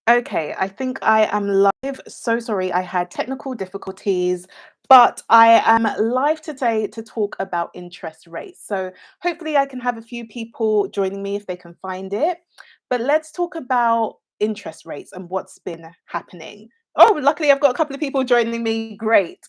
Okay, I think I am live. So sorry, I had technical difficulties, but I am live today to talk about interest rates. So hopefully, I can have a few people joining me if they can find it. But let's talk about interest rates and what's been happening. Oh, luckily, I've got a couple of people joining me. Great.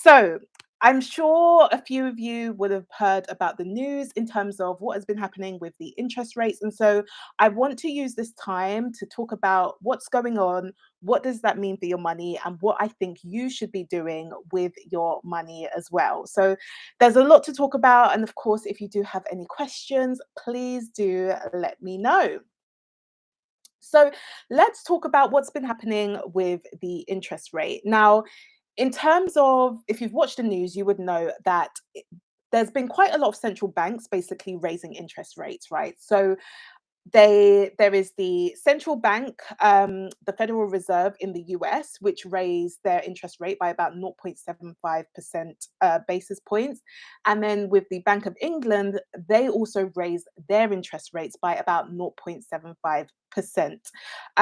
So I'm sure a few of you would have heard about the news in terms of what has been happening with the interest rates. And so I want to use this time to talk about what's going on, what does that mean for your money, and what I think you should be doing with your money as well. So there's a lot to talk about. And of course, if you do have any questions, please do let me know. So let's talk about what's been happening with the interest rate. Now, in terms of if you've watched the news, you would know that there's been quite a lot of central banks basically raising interest rates, right? So there is the central bank, the Federal Reserve in the US, which raised their interest rate by about 0.75% basis points. And then with the Bank of England, they also raised their interest rates by about 0.75%.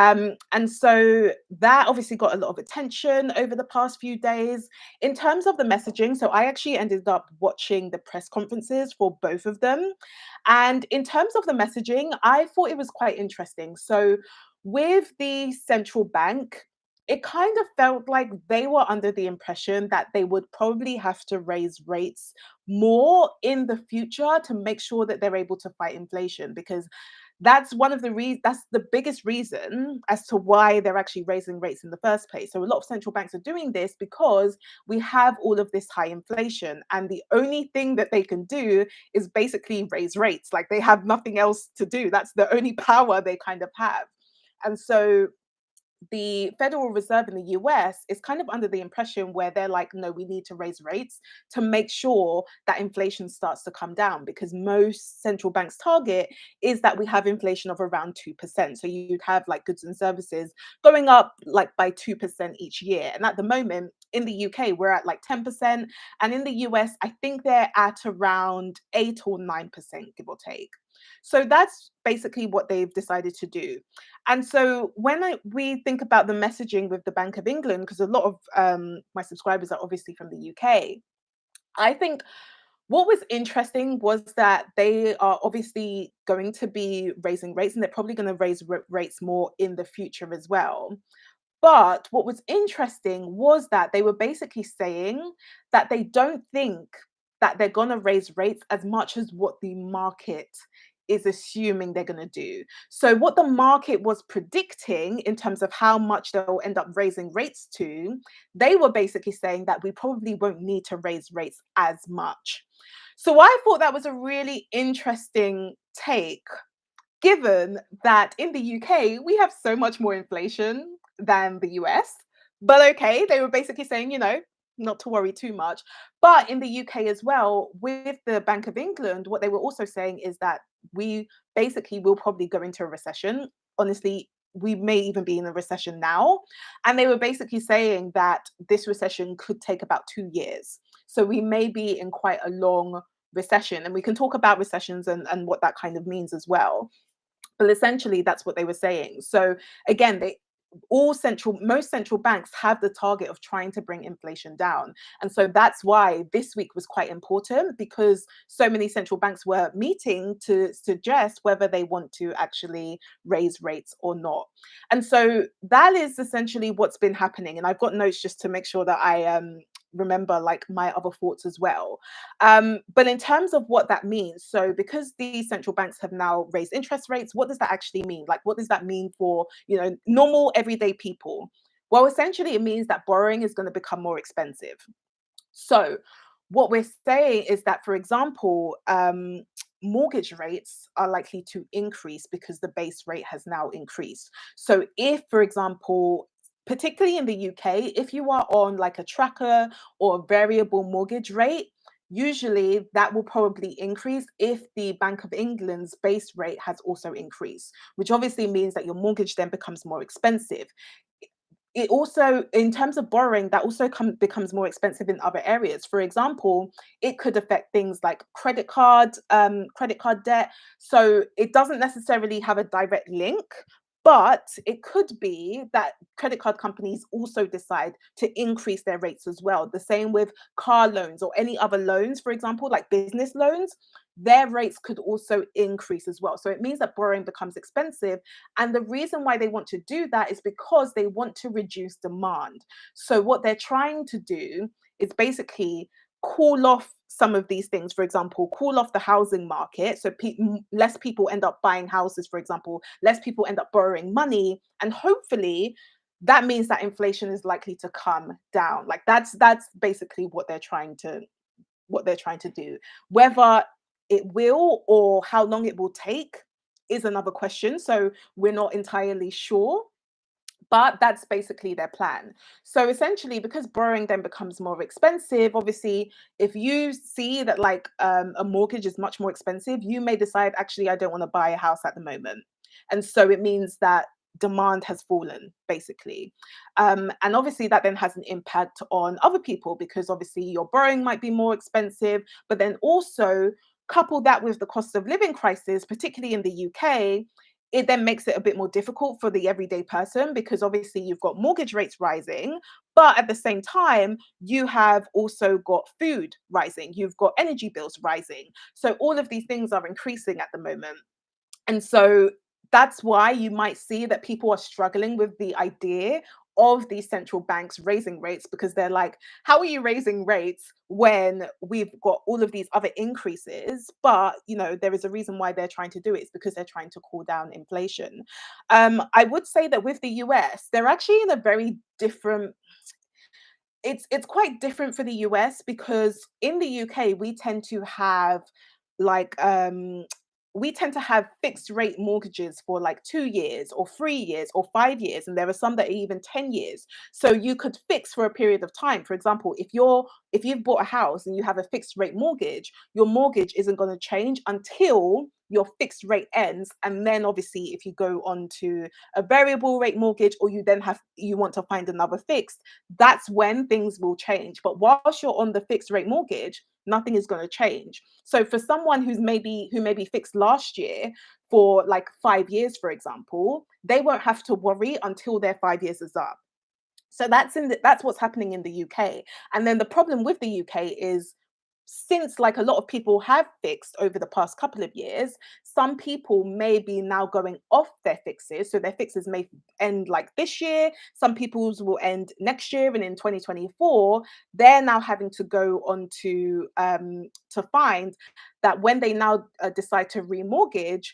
And so that obviously got a lot of attention over the past few days. In terms of the messaging, so I actually ended up watching the press conferences for both of them. And in terms of the messaging, I thought it was quite interesting. So, with the central bank, it kind of felt like they were under the impression that they would probably have to raise rates more in the future to make sure that they're able to fight inflation because that's the biggest reason as to why they're actually raising rates in the first place. So a lot of central banks are doing this because we have all of this high inflation and the only thing that they can do is basically raise rates. Like they have nothing else to do. That's the only power they kind of have. And so the Federal Reserve in the US is kind of under the impression where they're like, no, we need to raise rates to make sure that inflation starts to come down because most central banks' target is that we have inflation of around 2%. So you'd have like goods and services going up like by 2% each year. And at the moment, in the UK, we're at like 10%. And in the US, I think they're at around 8 or 9%, give or take. So that's basically what they've decided to do. And so we think about the messaging with the Bank of England, because a lot of my subscribers are obviously from the UK, I think what was interesting was that they are obviously going to be raising rates and they're probably going to raise rates more in the future as well. But what was interesting was that they were basically saying that they don't think that they're going to raise rates as much as what the market is assuming they're going to do. So, what the market was predicting in terms of how much they'll end up raising rates to, they were basically saying that we probably won't need to raise rates as much. So, I thought that was a really interesting take given that in the UK, we have so much more inflation than the US. But okay, they were basically saying, not to worry too much. But in the UK as well, with the Bank of England, what they were also saying is that we basically will probably go into a recession. Honestly, we may even be in a recession now. And they were basically saying that this recession could take about 2 years. So we may be in quite a long recession. And we can talk about recessions and what that kind of means as well. But essentially, that's what they were saying. So again, most central banks have the target of trying to bring inflation down. And so that's why this week was quite important because so many central banks were meeting to suggest whether they want to actually raise rates or not. And so that is essentially what's been happening. And I've got notes just to make sure that I remember like my other thoughts as well. But in terms of what that means, so because the central banks have now raised interest rates, what does that actually mean? Like, what does that mean for normal everyday people? Well, essentially, it means that borrowing is going to become more expensive. So, what we're saying is that, for example, mortgage rates are likely to increase because the base rate has now increased. So, if, for example, particularly in the UK, if you are on like a tracker or a variable mortgage rate, usually that will probably increase if the Bank of England's base rate has also increased, which obviously means that your mortgage then becomes more expensive. It also, in terms of borrowing, that also becomes more expensive in other areas. For example, it could affect things like credit card debt. So it doesn't necessarily have a direct link, But it could be that credit card companies also decide to increase their rates as well. The same with car loans or any other loans, for example, like business loans, their rates could also increase as well. So it means that borrowing becomes expensive. And the reason why they want to do that is because they want to reduce demand. So what they're trying to do is basically cool off some of these things. For example, cool off the housing market. So less people end up buying houses, for example, less people end up borrowing money. And hopefully that means that inflation is likely to come down. Like that's basically what they're trying to do. Whether it will or how long it will take is another question. So we're not entirely sure, but that's basically their plan. So essentially, because borrowing then becomes more expensive, obviously, if you see that like a mortgage is much more expensive, you may decide, actually, I don't want to buy a house at the moment. And so it means that demand has fallen, basically. And obviously, that then has an impact on other people because obviously your borrowing might be more expensive, but then also couple that with the cost of living crisis, particularly in the UK, it then makes it a bit more difficult for the everyday person because obviously you've got mortgage rates rising, but at the same time, you have also got food rising, you've got energy bills rising. So all of these things are increasing at the moment. And so that's why you might see that people are struggling with the idea of these central banks raising rates because they're like, how are you raising rates when we've got all of these other increases? But there is a reason why they're trying to do it. It's because they're trying to cool down inflation. I would say that with the US, they're actually in a very different it's quite different for the US because in the UK we tend to have like fixed rate mortgages for like 2 years or 3 years or 5 years, and there are some that are even 10 years. So you could fix for a period of time. For example, if you've bought a house and you have a fixed rate mortgage, your mortgage isn't going to change until your fixed rate ends. And then obviously if you go on to a variable rate mortgage, or you want to find another fixed, that's when things will change. But whilst you're on the fixed rate mortgage, nothing is going to change. So for someone who maybe fixed last year for like 5 years, for example, they won't have to worry until their 5 years is up. So that's what's happening in the UK. And then the problem with the UK is, since like a lot of people have fixed over the past couple of years, some people may be now going off their fixes. So their fixes may end like this year, some people's will end next year, and in 2024, they're now having to go on to find that when they now decide to remortgage,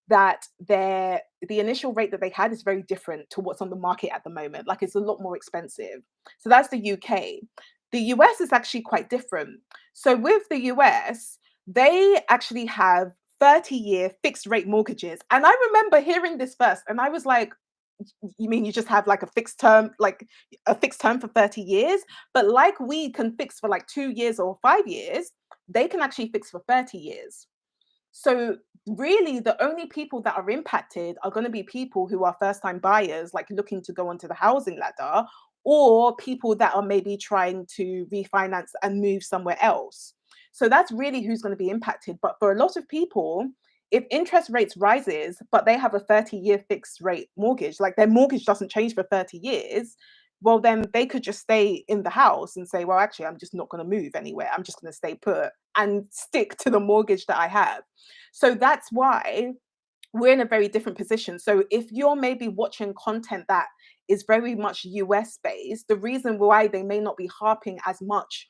that the initial rate that they had is very different to what's on the market at the moment. Like it's a lot more expensive. So that's the UK. The US is actually quite different. So with the US, they actually have 30-year fixed rate mortgages. And I remember hearing this first and I was like, you mean you just have like a fixed term for 30 years? But like we can fix for like 2 years or 5 years, they can actually fix for 30 years. So really the only people that are impacted are going to be people who are first time buyers, like looking to go onto the housing ladder, or people that are maybe trying to refinance and move somewhere else. So that's really who's going to be impacted. But for a lot of people, if interest rates rises, but they have a 30-year fixed rate mortgage, like their mortgage doesn't change for 30 years, well, then they could just stay in the house and say, well, actually, I'm just not going to move anywhere. I'm just going to stay put and stick to the mortgage that I have. So that's why we're in a very different position. So if you're maybe watching content that is very much US based, the reason why they may not be harping as much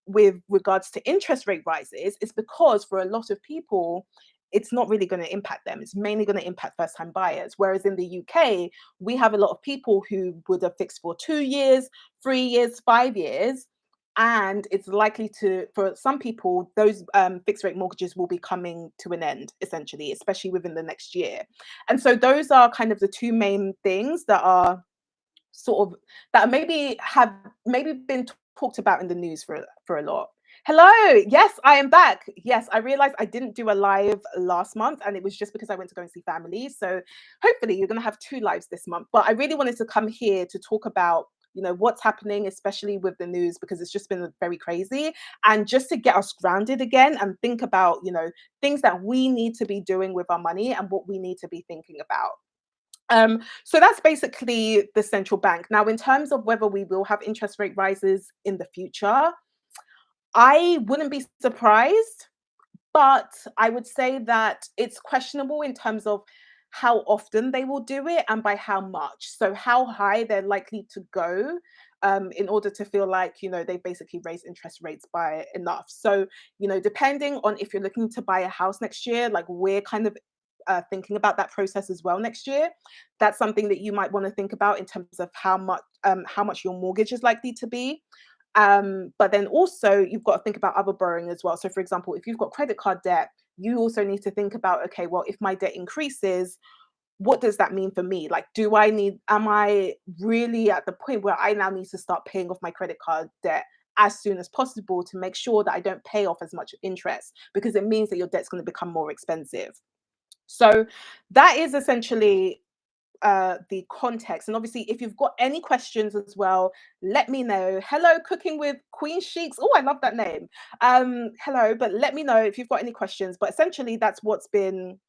with regards to interest rate rises is because for a lot of people, it's not really going to impact them. It's mainly going to impact first time buyers. Whereas in the UK, we have a lot of people who would have fixed for 2 years, 3 years, 5 years. And it's likely for some people, those fixed rate mortgages will be coming to an end, essentially, especially within the next year. And so those are kind of the two main things that are sort of that maybe been talked about in the news for a lot. Hello, yes, I am back. Yes, I realized I didn't do a live last month, and it was just because I went to go and see family. So hopefully you're going to have two lives this month. But I really wanted to come here to talk about what's happening, especially with the news, because it's just been very crazy, and just to get us grounded again and think about things that we need to be doing with our money and what we need to be thinking about. So that's basically the central bank. Now, in terms of whether we will have interest rate rises in the future, I wouldn't be surprised. But I would say that it's questionable in terms of how often they will do it and by how much. So how high they're likely to go in order to feel like, they basically raise interest rates by enough. So, depending on if you're looking to buy a house next year, like we're kind of thinking about that process as well next year. That's something that you might want to think about in terms of how much your mortgage is likely to be. But then also you've got to think about other borrowing as well. So for example, if you've got credit card debt, you also need to think about, okay, well, if my debt increases, what does that mean for me? Like, am I really at the point where I now need to start paying off my credit card debt as soon as possible to make sure that I don't pay off as much interest, because it means that your debt's going to become more expensive. So that is essentially the context. And obviously, if you've got any questions as well, let me know. Hello, Cooking with Queen Sheiks. Oh, I love that name. Hello, but let me know if you've got any questions. But essentially, that's what's been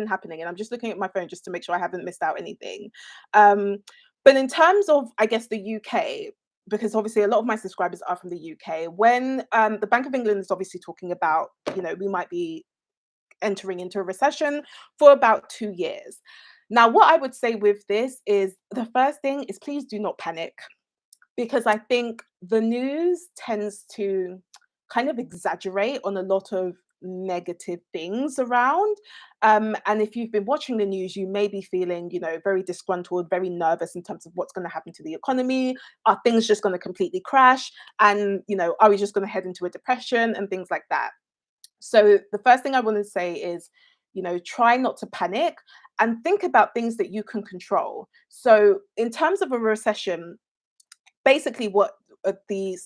happening. And I'm just looking at my phone just to make sure I haven't missed out anything. Um, but in terms of, I guess, the UK, because obviously a lot of my subscribers are from the UK, when the Bank of England is obviously talking about, we might be entering into a recession for about 2 years. Now, what I would say with this is the first thing is please do not panic, because I think the news tends to kind of exaggerate on a lot of negative things around. And if you've been watching the news, you may be feeling, very disgruntled, very nervous in terms of what's going to happen to the economy. Are things just going to completely crash? And, are we just going to head into a depression and things like that? So the first thing I want to say is, try not to panic and think about things that you can control. So in terms of a recession, basically what the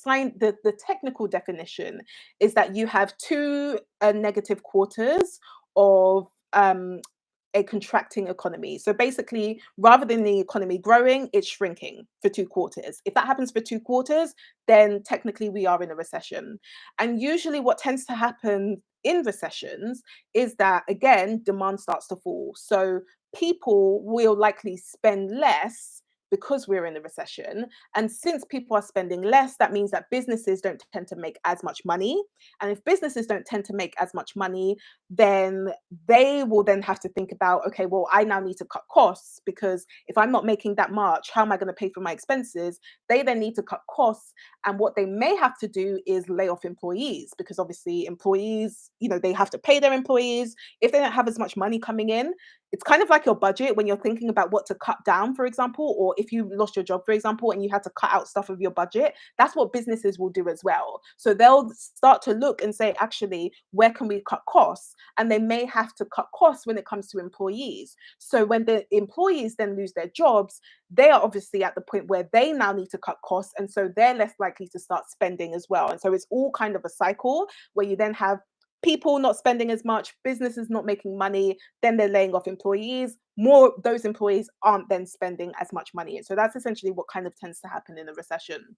technical definition is that you have two negative quarters of a contracting economy. So basically, rather than the economy growing, it's shrinking for 2 quarters. If that happens for 2 quarters, then technically we are in a recession. And usually what tends to happen in recessions is that, again, demand starts to fall. So people will likely spend less because we're in a recession. And since people are spending less, that means that businesses don't tend to make as much money. And if businesses don't tend to make as much money, then they will then have to think about, okay, well, I now need to cut costs, because if I'm not making that much, how am I going to pay for my expenses? They then need to cut costs. And what they may have to do is lay off employees, because obviously employees, they have to pay their employees. If they don't have as much money coming in, it's kind of like your budget when you're thinking about what to cut down, for example, or if you lost your job, for example, and you had to cut out stuff of your budget. That's what businesses will do as well. So they'll start to look and say, actually, where can we cut costs? And they may have to cut costs when it comes to employees. So when the employees then lose their jobs, they are obviously at the point where they now need to cut costs. And so they're less likely to start spending as well. And so it's all kind of a cycle where you then have people not spending as much, businesses not making money, then they're laying off employees. More those employees aren't then spending as much money. So that's essentially what kind of tends to happen in a recession.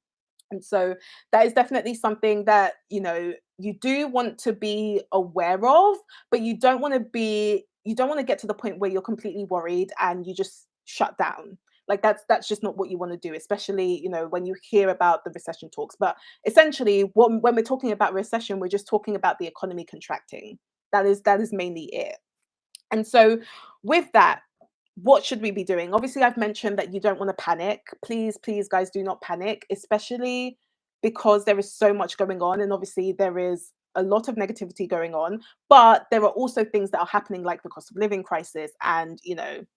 And so that is definitely something that, you do want to be aware of, but you don't want to get to the point where you're completely worried and you just shut down. Like that's just not what you want to do, especially, when you hear about the recession talks. But essentially, when we're talking about recession, we're just talking about the economy contracting. That is mainly it. And so with that, what should we be doing? Obviously, I've mentioned that you don't want to panic. Please, please, guys, do not panic, especially because there is so much going on. And obviously, there is a lot of negativity going on, but there are also things that are happening, like the cost of living crisis. And,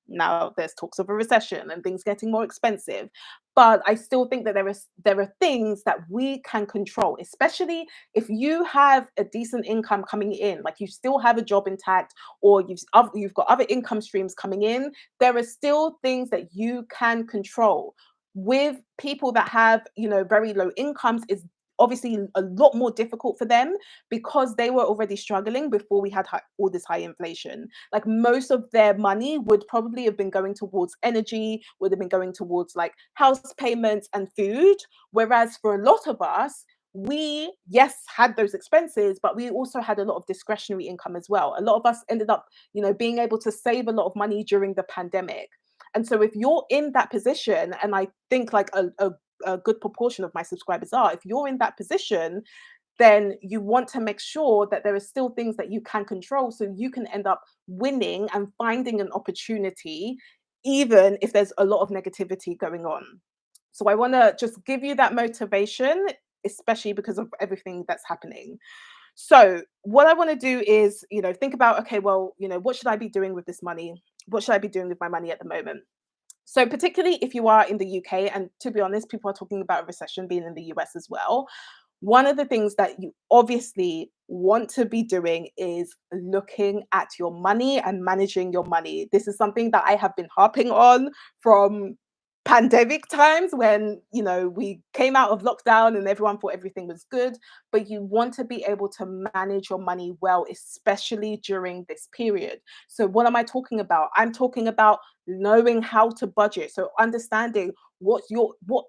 now there's talks of a recession and things getting more expensive. But I still think that there are things that we can control, especially if you have a decent income coming in, like you still have a job intact, or you've got other income streams coming in. There are still things that you can control. With people that have, very low incomes, is obviously a lot more difficult for them, because they were already struggling before we had all this high inflation. Like most of their money would probably have been going towards energy, would have been going towards like house payments and food. Whereas for a lot of us, we, yes, had those expenses, but we also had a lot of discretionary income as well. A lot of us ended up, being able to save a lot of money during the pandemic. And so if you're in that position, and I think like a good proportion of my subscribers are, if you're in that position, then you want to make sure that there are still things that you can control so you can end up winning and finding an opportunity, even if there's a lot of negativity going on. So I want to just give you that motivation, especially because of everything that's happening. So what I want to do is, think about, okay, well, what should I be doing with this money? What should I be doing with my money at the moment? So particularly if you are in the UK, and to be honest, people are talking about a recession being in the US as well. One of the things that you obviously want to be doing is looking at your money and managing your money. This is something that I have been harping on from pandemic times when, we came out of lockdown and everyone thought everything was good, but you want to be able to manage your money well, especially during this period. So what am I talking about? I'm talking about knowing how to budget. So understanding what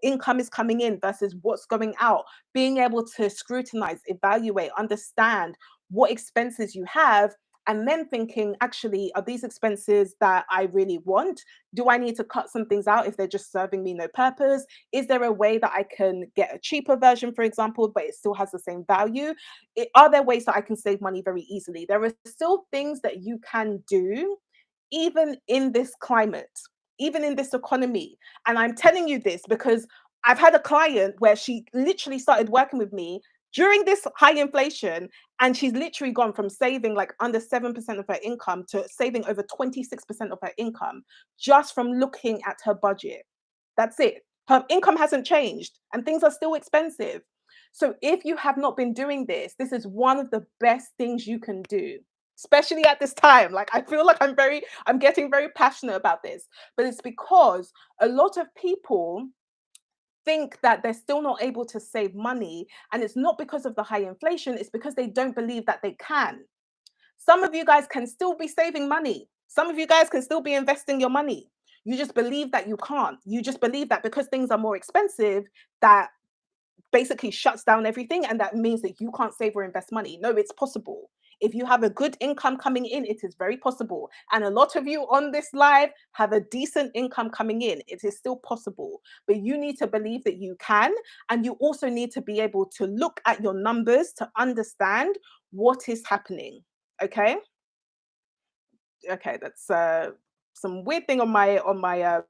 income is coming in versus what's going out, being able to scrutinize, evaluate, understand what expenses you have, and then thinking, actually, are these expenses that I really want? Do I need to cut some things out if they're just serving me no purpose? Is there a way that I can get a cheaper version, for example, but it still has the same value? Are there ways that I can save money very easily? There are still things that you can do even in this climate, even in this economy. And I'm telling you this because I've had a client where she literally started working with me during this high inflation, and she's literally gone from saving like under 7% of her income to saving over 26% of her income just from looking at her budget. That's it. Her income hasn't changed and things are still expensive. So if you have not been doing this, this is one of the best things you can do, especially at this time. Like I feel like I'm getting very passionate about this, but it's because a lot of people think that they're still not able to save money, and it's not because of the high inflation, it's because they don't believe that they can. Some of you guys can still be saving money. Some of you guys can still be investing your money. You just believe that you can't. You just believe that because things are more expensive, that basically shuts down everything, and that means that you can't save or invest money. No, it's possible. If you have a good income coming in, it is very possible. And a lot of you on this live have a decent income coming in. It is still possible. But you need to believe that you can. And you also need to be able to look at your numbers to understand what is happening. Okay? Okay, that's some weird thing on my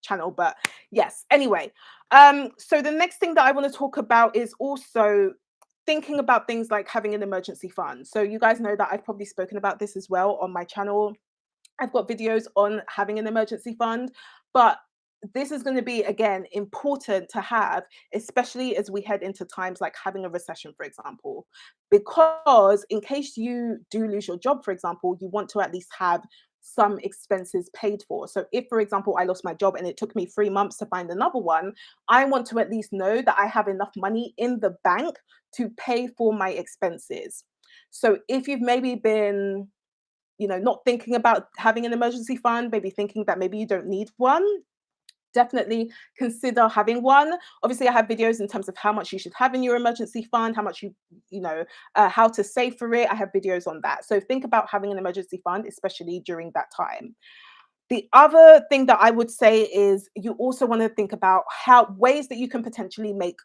channel, but yes. Anyway, so the next thing that I want to talk about is also thinking about things like having an emergency fund. So you guys know that I've probably spoken about this as well on my channel. I've got videos on having an emergency fund, but this is going to be, again, important to have, especially as we head into times like having a recession, for example, because in case you do lose your job, for example, you want to at least have some expenses paid for. So if, for example, I lost my job and it took me 3 months to find another one, I want to at least know that I have enough money in the bank to pay for my expenses. So if you've maybe been not thinking about having an emergency fund, maybe thinking that maybe you don't need one, definitely consider having one. Obviously, I have videos in terms of how much you should have in your emergency fund, how much how to save for it. I have videos on that. So think about having an emergency fund, especially during that time. The other thing that I would say is you also want to think about how ways that you can potentially make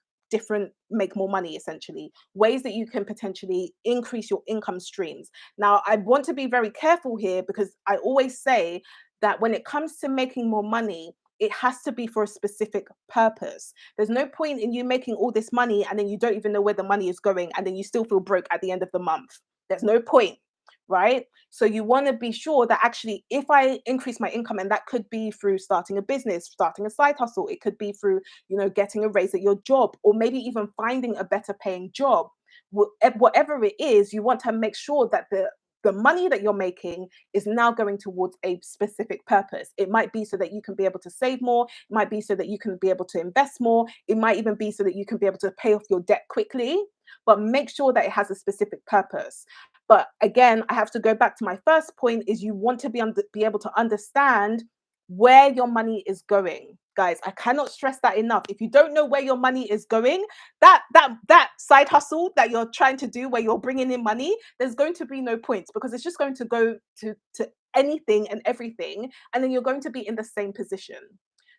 more money, essentially, ways that you can potentially increase your income streams. Now, I want to be very careful here because I always say that when it comes to making more money, it has to be for a specific purpose. There's no point in you making all this money and then you don't even know where the money is going and then you still feel broke at the end of the month. There's no point, right? So you want to be sure that actually, if I increase my income, and that could be through starting a business, starting a side hustle, it could be through, getting a raise at your job, or maybe even finding a better paying job. Whatever it is, you want to make sure that the money that you're making is now going towards a specific purpose. It might be so that you can be able to save more. It might be so that you can be able to invest more. It might even be so that you can be able to pay off your debt quickly, but make sure that it has a specific purpose. But again, I have to go back to my first point is you want to be able to understand where your money is going. Guys, I cannot stress that enough. If you don't know where your money is going, that side hustle that you're trying to do where you're bringing in money, there's going to be no points, because it's just going to go to anything and everything, and then you're going to be in the same position.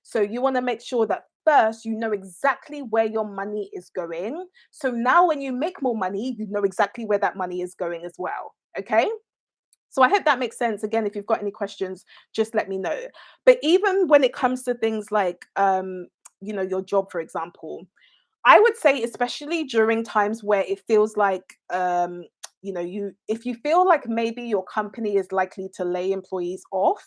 So you want to make sure that first you know exactly where your money is going. So now when you make more money, you know exactly where that money is going as well. Okay? So I hope that makes sense. Again, if you've got any questions, just let me know. But even when it comes to things like your job, for example, I would say, especially during times where it feels like, if you feel like maybe your company is likely to lay employees off,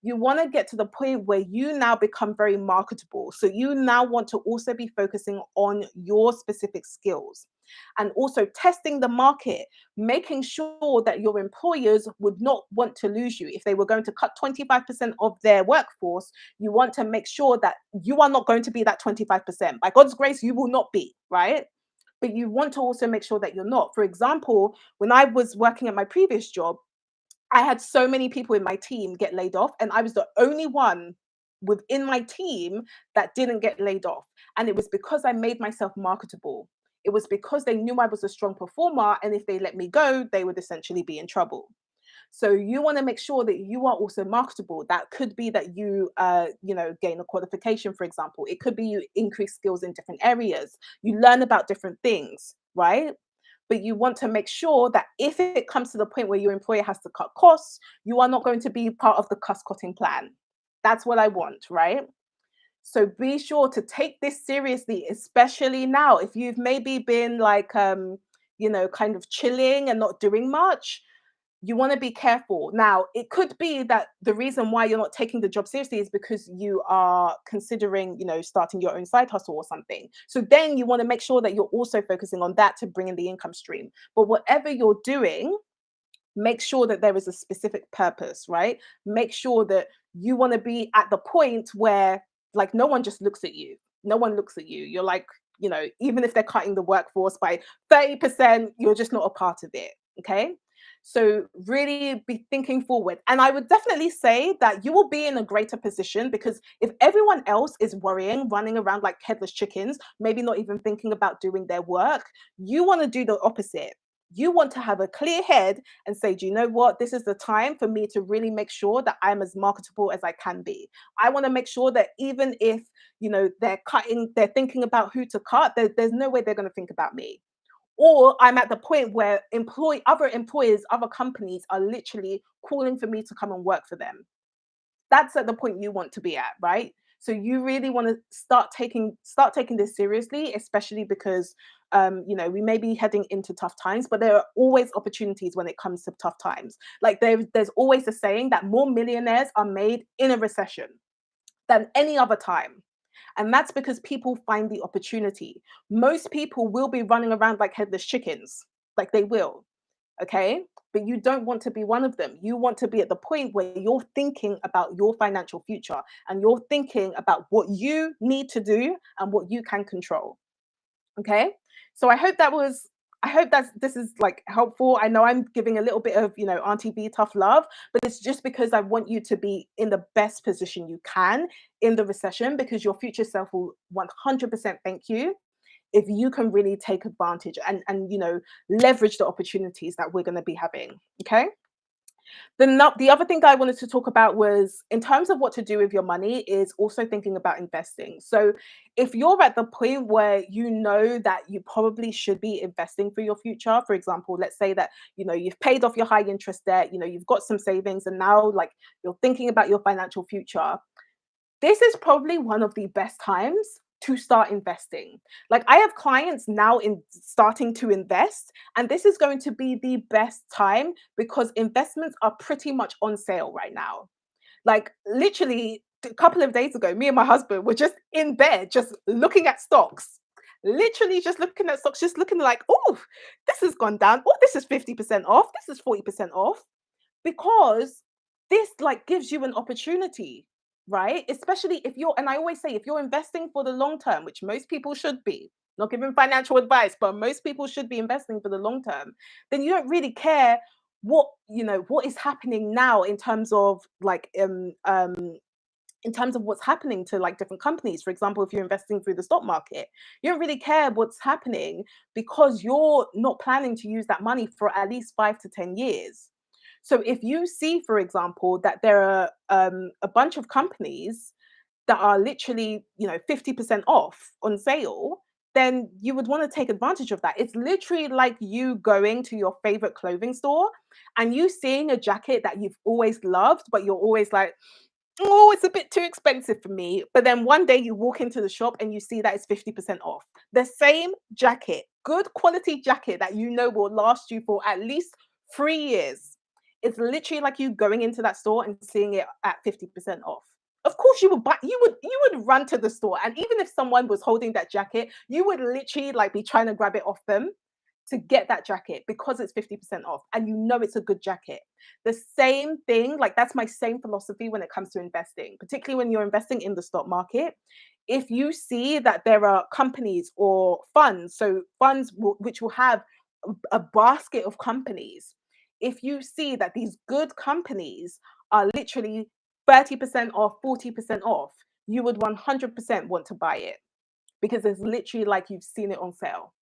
you want to get to the point where you now become very marketable. So you now want to also be focusing on your specific skills and also testing the market, making sure that your employers would not want to lose you. If they were going to cut 25% of their workforce, you want to make sure that you are not going to be that 25%. By God's grace, you will not be, right? But you want to also make sure that you're not. For example, when I was working at my previous job, I had so many people in my team get laid off, and I was the only one within my team that didn't get laid off. And it was because I made myself marketable. It was because they knew I was a strong performer, and if they let me go, they would essentially be in trouble. So you want to make sure that you are also marketable. That could be that you gain a qualification, for example. It could be you increase skills in different areas. You learn about different things, right? But you want to make sure that if it comes to the point where your employer has to cut costs, you are not going to be part of the cost cutting plan. That's what I want, right? So be sure to take this seriously, especially now. If you've maybe been like, kind of chilling and not doing much, you want to be careful. Now, it could be that the reason why you're not taking the job seriously is because you are considering, starting your own side hustle or something. So then you want to make sure that you're also focusing on that to bring in the income stream. But whatever you're doing, make sure that there is a specific purpose, right? Make sure that you want to be at the point where, like, no one just looks at you. No one looks at you. You're like, even if they're cutting the workforce by 30%, you're just not a part of it. Okay. So really be thinking forward. And I would definitely say that you will be in a greater position, because if everyone else is worrying, running around like headless chickens, maybe not even thinking about doing their work, you want to do the opposite. You want to have a clear head and say, do you know what? This is the time for me to really make sure that I'm as marketable as I can be. I want to make sure that even if, they're thinking about who to cut, there's no way they're going to think about me. Or I'm at the point where other employers, other companies are literally calling for me to come and work for them. That's at the point you want to be at, right? So you really want to start taking this seriously, especially because we may be heading into tough times, but there are always opportunities when it comes to tough times. Like there's always a saying that more millionaires are made in a recession than any other time. And that's because people find the opportunity. Most people will be running around like headless chickens, like they will. Okay. But you don't want to be one of them. You want to be at the point where you're thinking about your financial future and you're thinking about what you need to do and what you can control. Okay. So I hope that this is like helpful. I know I'm giving a little bit of, Auntie B tough love, but it's just because I want you to be in the best position you can in the recession, because your future self will 100% thank you if you can really take advantage and leverage the opportunities that we're going to be having. Okay. The other thing I wanted to talk about was, in terms of what to do with your money, is also thinking about investing. So if you're at the point where you know that you probably should be investing for your future, for example, let's say that you've paid off your high interest debt, you've got some savings, and now like you're thinking about your financial future, this is probably one of the best times to start investing. Like, I have clients now in starting to invest, and this is going to be the best time because investments are pretty much on sale right now. Like, literally a couple of days ago, me and my husband were just in bed, just looking at stocks. Literally just looking at stocks, just looking like, oh, this has gone down. Oh, this is 50% off. This is 40% off, because this like gives you an opportunity, right? Especially if you're, and I always say, if you're investing for the long term, which most people should be, not giving financial advice, but most people should be investing for the long term, then you don't really care what is happening now in terms of like in terms of what's happening to like different companies. For example, if you're investing through the stock market, you don't really care what's happening because you're not planning to use that money for at least 5 to 10 years. So if you see, for example, that there are a bunch of companies that are literally, 50% off on sale, then you would want to take advantage of that. It's literally like you going to your favorite clothing store and you seeing a jacket that you've always loved, but you're always like, oh, it's a bit too expensive for me. But then one day you walk into the shop and you see that it's 50% off. The same jacket, good quality jacket that you know will last you for at least 3 years. It's literally like you going into that store and seeing it at 50% off. Of course you would buy, you would run to the store. And even if someone was holding that jacket, you would literally like be trying to grab it off them to get that jacket because it's 50% off and you know it's a good jacket. The same thing, like that's my same philosophy when it comes to investing, particularly when you're investing in the stock market. If you see that there are companies or funds, so which will have a basket of companies, if you see that these good companies are literally 30% off, 40% off, you would 100% want to buy it because it's literally like you've seen it on sale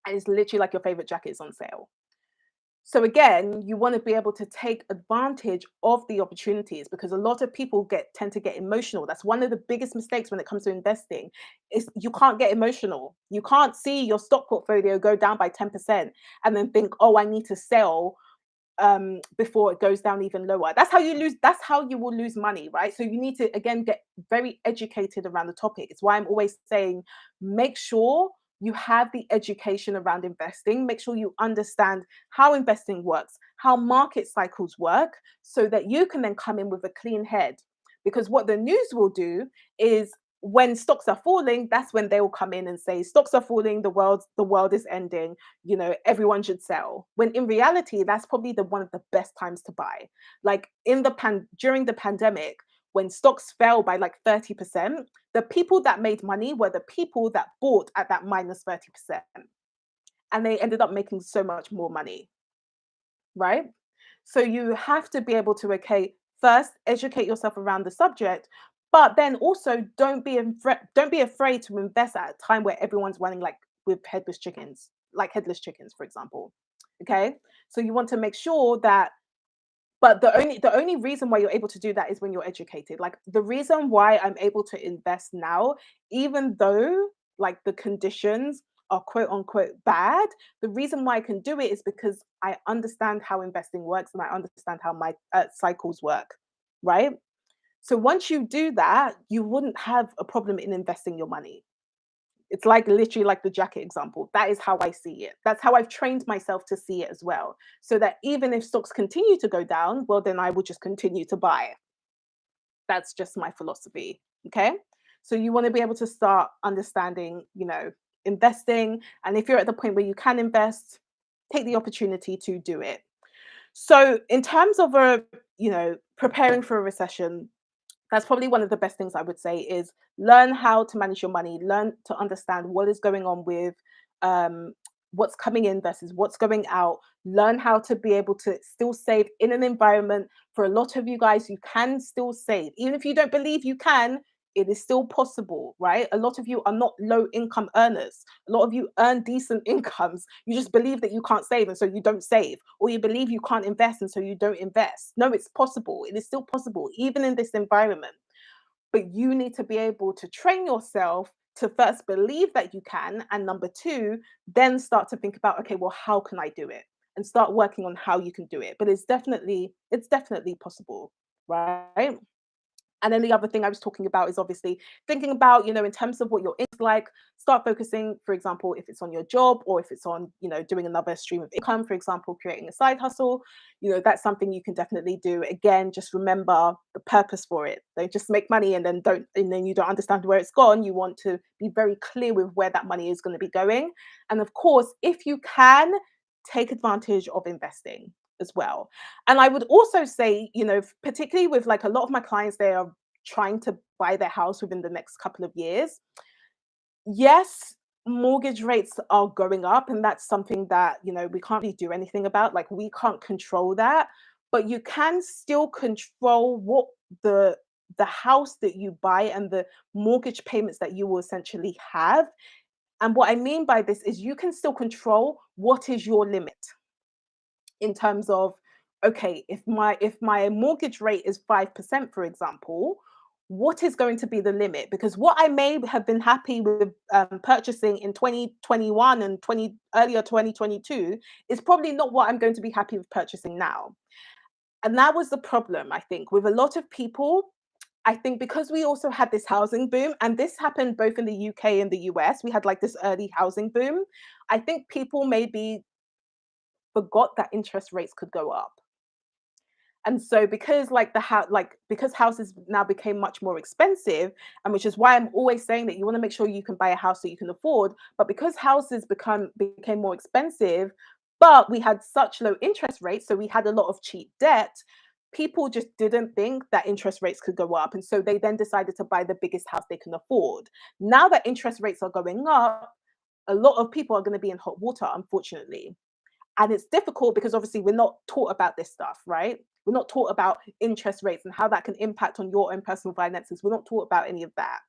and it's literally like your favorite jacket is on sale. So again, you want to be able to take advantage of the opportunities because a lot of people tend to get emotional. That's one of the biggest mistakes when it comes to investing is you can't get emotional. You can't see your stock portfolio go down by 10% and then think, oh, I need to sell before it goes down even lower. That's how you will lose money, right? So you need to again get very educated around the topic. It's why I'm always saying make sure you have the education around investing, make sure you understand how investing works, how market cycles work, so that you can then come in with a clean head. Because what the news will do is when stocks are falling, that's when they will come in and say stocks are falling, the world is ending, everyone should sell. When in reality, that's probably the one of the best times to buy. Like during the pandemic, when stocks fell by like 30%, the people that made money were the people that bought at that minus 30%. And they ended up making so much more money, right? So you have to be able to, okay, first educate yourself around the subject, but then also don't be afraid to invest at a time where everyone's running like with headless chickens, for example. Okay, so you want to make sure that. But the only reason why you're able to do that is when you're educated. Like the reason why I'm able to invest now, even though like the conditions are quote unquote bad, the reason why I can do it is because I understand how investing works and I understand how my cycles work, right? So once you do that, you wouldn't have a problem in investing your money. It's like literally like the jacket example. That is how I see it. That's how I've trained myself to see it as well. So that even if stocks continue to go down, well, then I will just continue to buy. That's just my philosophy. Okay. So you want to be able to start understanding, investing. And if you're at the point where you can invest, take the opportunity to do it. So in terms of preparing for a recession, that's probably one of the best things I would say is learn how to manage your money, learn to understand what is going on with um, what's coming in versus what's going out, learn how to be able to still save in an environment. For a lot of you guys, you can still save. Even if you don't believe you can, it is still possible, right? A lot of you are not low income earners. A lot of you earn decent incomes. You just believe that you can't save and so you don't save, or you believe you can't invest and so you don't invest. No, it's possible. It is still possible, even in this environment. But you need to be able to train yourself to first believe that you can. And number two, then start to think about, okay, well, how can I do it? And start working on how you can do it. But it's definitely possible, right? And then the other thing I was talking about is obviously thinking about, in terms of what your income's like, start focusing, for example, if it's on your job or if it's on, doing another stream of income, for example, creating a side hustle, that's something you can definitely do. Again, just remember the purpose for it. Don't just make money and then you don't understand where it's gone. You want to be very clear with where that money is going to be going. And of course, if you can, take advantage of investing as well. And I would also say, particularly with like a lot of my clients, they are trying to buy their house within the next couple of years. Yes, mortgage rates are going up, and that's something that, we can't really do anything about. Like, we can't control that, but you can still control what the the house that you buy and the mortgage payments that you will essentially have. And what I mean by this is you can still control what is your limit in terms of, okay, if my mortgage rate is 5%, for example, what is going to be the limit? Because what I may have been happy with purchasing in 2021 and 20 earlier 2022 is probably not what I'm going to be happy with purchasing now. And that was the problem, I think, with a lot of people. I think because we also had this housing boom, and this happened both in the UK and the US, we had like this early housing boom. I think people maybe forgot that interest rates could go up. And so because like the house like because houses now became much more expensive, and which is why I'm always saying that you want to make sure you can buy a house that you can afford, but because houses became more expensive, but we had such low interest rates, so we had a lot of cheap debt, people just didn't think that interest rates could go up, and so they then decided to buy the biggest house they can afford. Now that interest rates are going up, a lot of people are going to be in hot water, unfortunately. And it's difficult because obviously we're not taught about this stuff, right? We're not taught about interest rates and how that can impact on your own personal finances. We're not taught about any of that.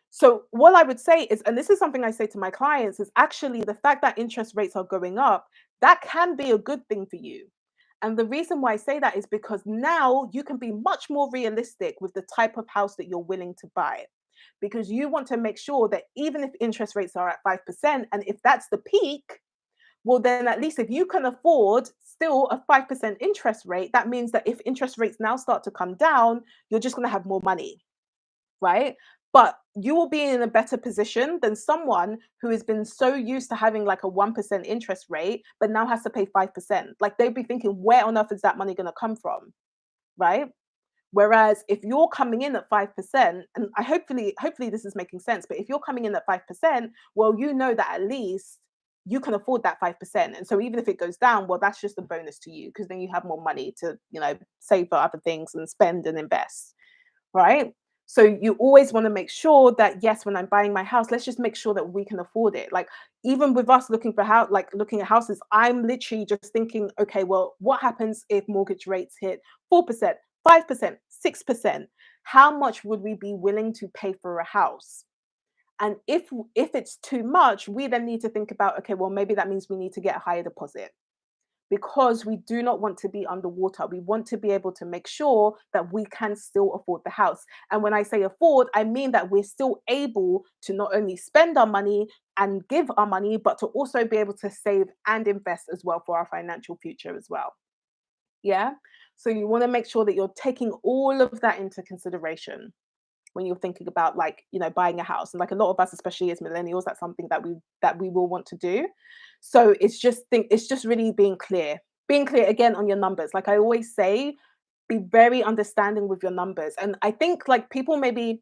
So what I would say is, and this is something I say to my clients, is actually the fact that interest rates are going up, that can be a good thing for you. And the reason why I say that is because now you can be much more realistic with the type of house that you're willing to buy. Because you want to make sure that even if interest rates are at 5%, and if that's the peak, well, then at least if you can afford still a 5% interest rate, that means that if interest rates now start to come down, you're just going to have more money, right? But you will be in a better position than someone who has been so used to having like a 1% interest rate, but now has to pay 5%. Like they'd be thinking, where on earth is that money going to come from, right? Whereas if you're coming in at 5%, and hopefully this is making sense, but if you're coming in at 5%, well, you know that at least you can afford that 5%. And so even if it goes down, well, that's just a bonus to you because then you have more money to, save for other things and spend and invest, right? So you always want to make sure that yes, when I'm buying my house, let's just make sure that we can afford it. Like even with us looking for house, like looking at houses, I'm literally just thinking, okay, well, what happens if mortgage rates hit 4%, 5%, 6%? How much would we be willing to pay for a house? And if it's too much, we then need to think about, okay, well, maybe that means we need to get a higher deposit because we do not want to be underwater. We want to be able to make sure that we can still afford the house. And when I say afford, I mean that we're still able to not only spend our money and give our money, but to also be able to save and invest as well for our financial future as well. Yeah. So you want to make sure that you're taking all of that into consideration when you're thinking about like buying a house. And like a lot of us, especially as millennials, that's something that we will want to do. So it's just really being clear again on your numbers. Like I always say, be very understanding with your numbers. And I think like people maybe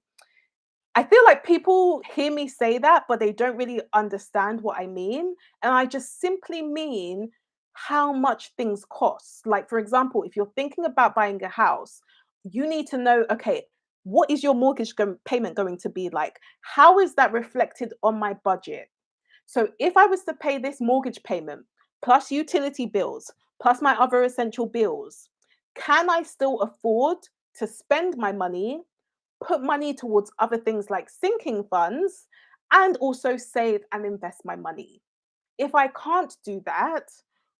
I feel like people hear me say that, but they don't really understand what I mean. And I just simply mean how much things cost. Like, for example, if you're thinking about buying a house, you need to know, okay, what is your payment going to be like? How is that reflected on my budget? So if I was to pay this mortgage payment plus utility bills plus my other essential bills, can I still afford to spend my money, put money towards other things like sinking funds, and also save and invest my money? If I can't do that,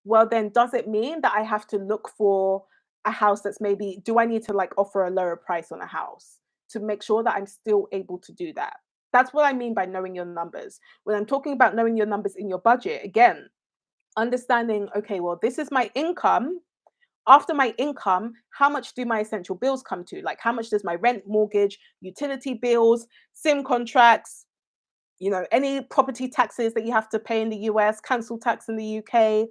well, then does it mean that I have to look for a house that's maybe, do I need to like offer a lower price on a house to make sure that I'm still able to do that? That's what I mean by knowing your numbers. When I'm talking about knowing your numbers in your budget, again, understanding, okay, well, this is my income. After my income, how much do my essential bills come to? Like, how much does my rent, mortgage, utility bills, SIM contracts, any property taxes that you have to pay in the US, council tax in the UK?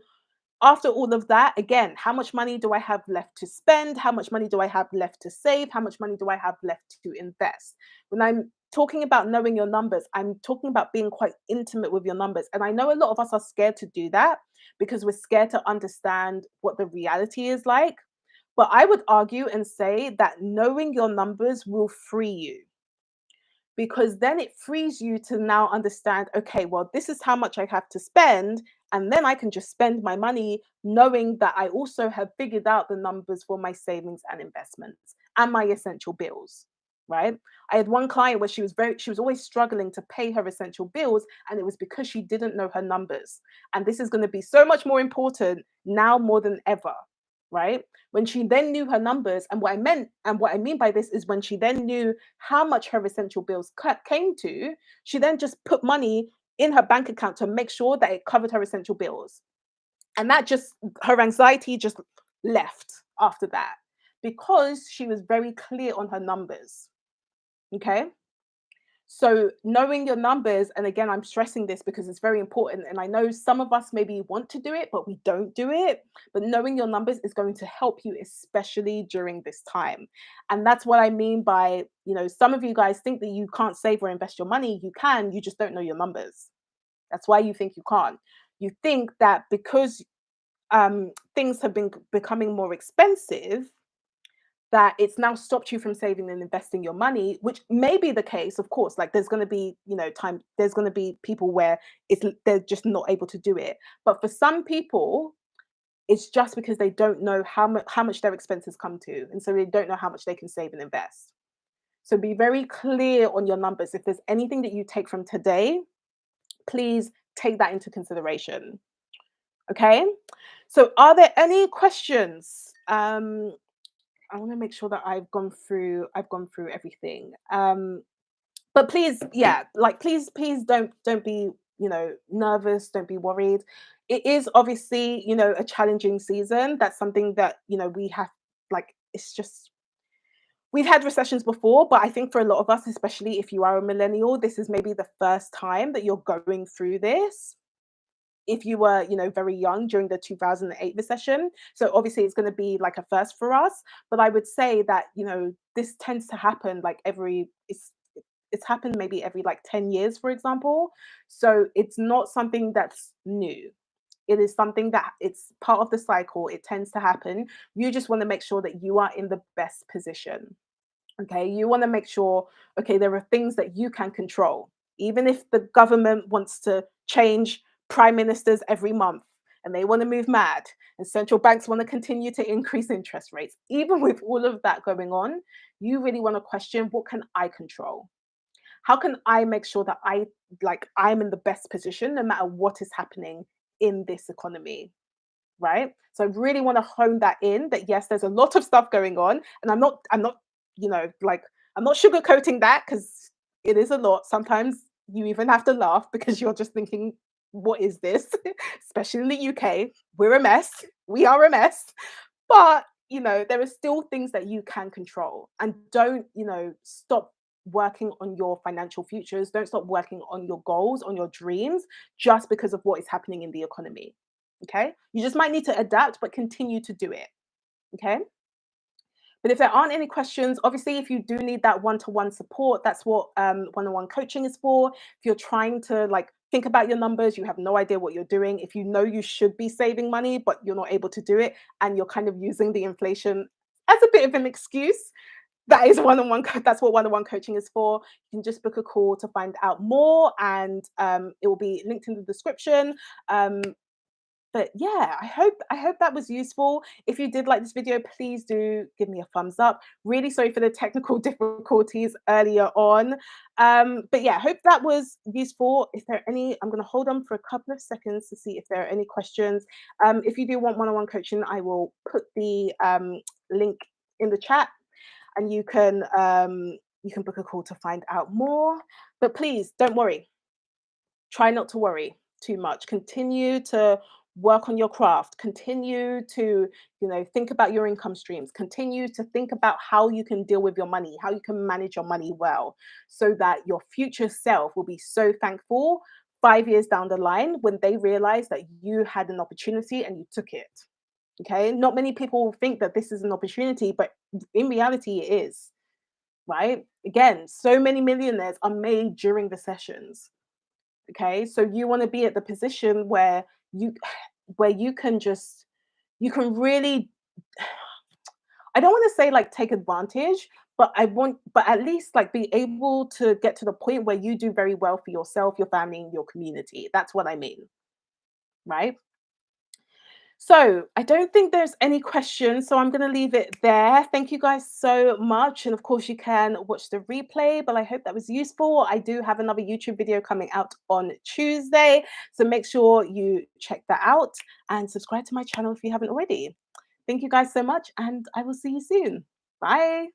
After all of that, again, how much money do I have left to spend? How much money do I have left to save? How much money do I have left to invest? When I'm talking about knowing your numbers, I'm talking about being quite intimate with your numbers. And I know a lot of us are scared to do that because we're scared to understand what the reality is like. But I would argue and say that knowing your numbers will free you, because then it frees you to now understand, okay, well, this is how much I have to spend. And then I can just spend my money knowing that I also have figured out the numbers for my savings and investments. and my essential bills, right? I had one client where she was always struggling to pay her essential bills, and it was because she didn't know her numbers. And this is going to be so much more important now more than ever, right? When she then knew her numbers, and what I mean by this is when she then knew how much her essential bills came to, she then just put money in her bank account to make sure that it covered her essential bills. And that just, her anxiety just left after that because she was very clear on her numbers. Okay. So knowing your numbers, and again, I'm stressing this because it's very important. And I know some of us maybe want to do it, but we don't do it. But knowing your numbers is going to help you, especially during this time. And that's what I mean by, some of you guys think that you can't save or invest your money. You can, you just don't know your numbers. That's why you think you can't. You think that because things have been becoming more expensive, that it's now stopped you from saving and investing your money, which may be the case, of course. Like there's going to be, there's going to be people where they're just not able to do it. But for some people, it's just because they don't know how much their expenses come to, and so they don't know how much they can save and invest. So be very clear on your numbers. If there's anything that you take from today, please take that into consideration. Okay. So are there any questions? I want to make sure that I've gone through everything. But please, yeah, like please don't be, nervous, don't be worried. It is obviously, a challenging season. That's something that, we have, like, it's just, we've had recessions before, but I think for a lot of us, especially if you are a millennial, this is maybe the first time that you're going through this. If you were, very young during the 2008 recession. So obviously it's going to be like a first for us. But I would say that, this tends to happen like it's happened maybe every like 10 years, for example. So it's not something that's new. It is something that it's part of the cycle. It tends to happen. You just want to make sure that you are in the best position. Okay, you want to make sure, okay, there are things that you can control. Even if the government wants to change prime ministers every month and they want to move mad, and central banks want to continue to increase interest rates, even with all of that going on, you really want to question, what can I control? How can I make sure that I'm in the best position no matter what is happening in this economy? Right? So I really want to hone that in, that yes, there's a lot of stuff going on. And I'm not, like, I'm not sugarcoating that, because it is a lot. Sometimes you even have to laugh because you're just thinking, what is this? Especially in the UK. We're a mess. We are a mess. But, there are still things that you can control. And don't, stop working on your financial futures. Don't stop working on your goals, on your dreams, just because of what is happening in the economy. Okay. You just might need to adapt, but continue to do it. Okay. But if there aren't any questions, obviously, if you do need that one-to-one support, that's what one-on-one coaching is for. If you're trying to like think about your numbers, you have no idea what you're doing. If you know you should be saving money, but you're not able to do it, and you're kind of using the inflation as a bit of an excuse, that is one-on-one. That's what one-on-one coaching is for. You can just book a call to find out more, and it will be linked in the description. But yeah, I hope that was useful. If you did like this video, please do give me a thumbs up. Really sorry for the technical difficulties earlier on. But yeah, hope that was useful. If there are any, I'm going to hold on for a couple of seconds to see if there are any questions. If you do want one-on-one coaching, I will put the link in the chat, and you can book a call to find out more. But please don't worry. Try not to worry too much. Continue to work on your craft. Continue to, think about your income streams. Continue to think about how you can deal with your money, how you can manage your money well, so that your future self will be so thankful 5 years down the line when they realize that you had an opportunity and you took it. Okay. Not many people think that this is an opportunity, but in reality, it is. Right. Again, so many millionaires are made during recessions. Okay, so you want to be at the position you where you can really, I don't want to say like take advantage, but at least like be able to get to the point where you do very well for yourself, your family, and your community. That's what I mean, right? So I don't think there's any questions, so I'm going to leave it there. Thank you guys so much. And of course, you can watch the replay, but I hope that was useful. I do have another YouTube video coming out on Tuesday, so make sure you check that out and subscribe to my channel if you haven't already. Thank you guys so much, and I will see you soon. Bye.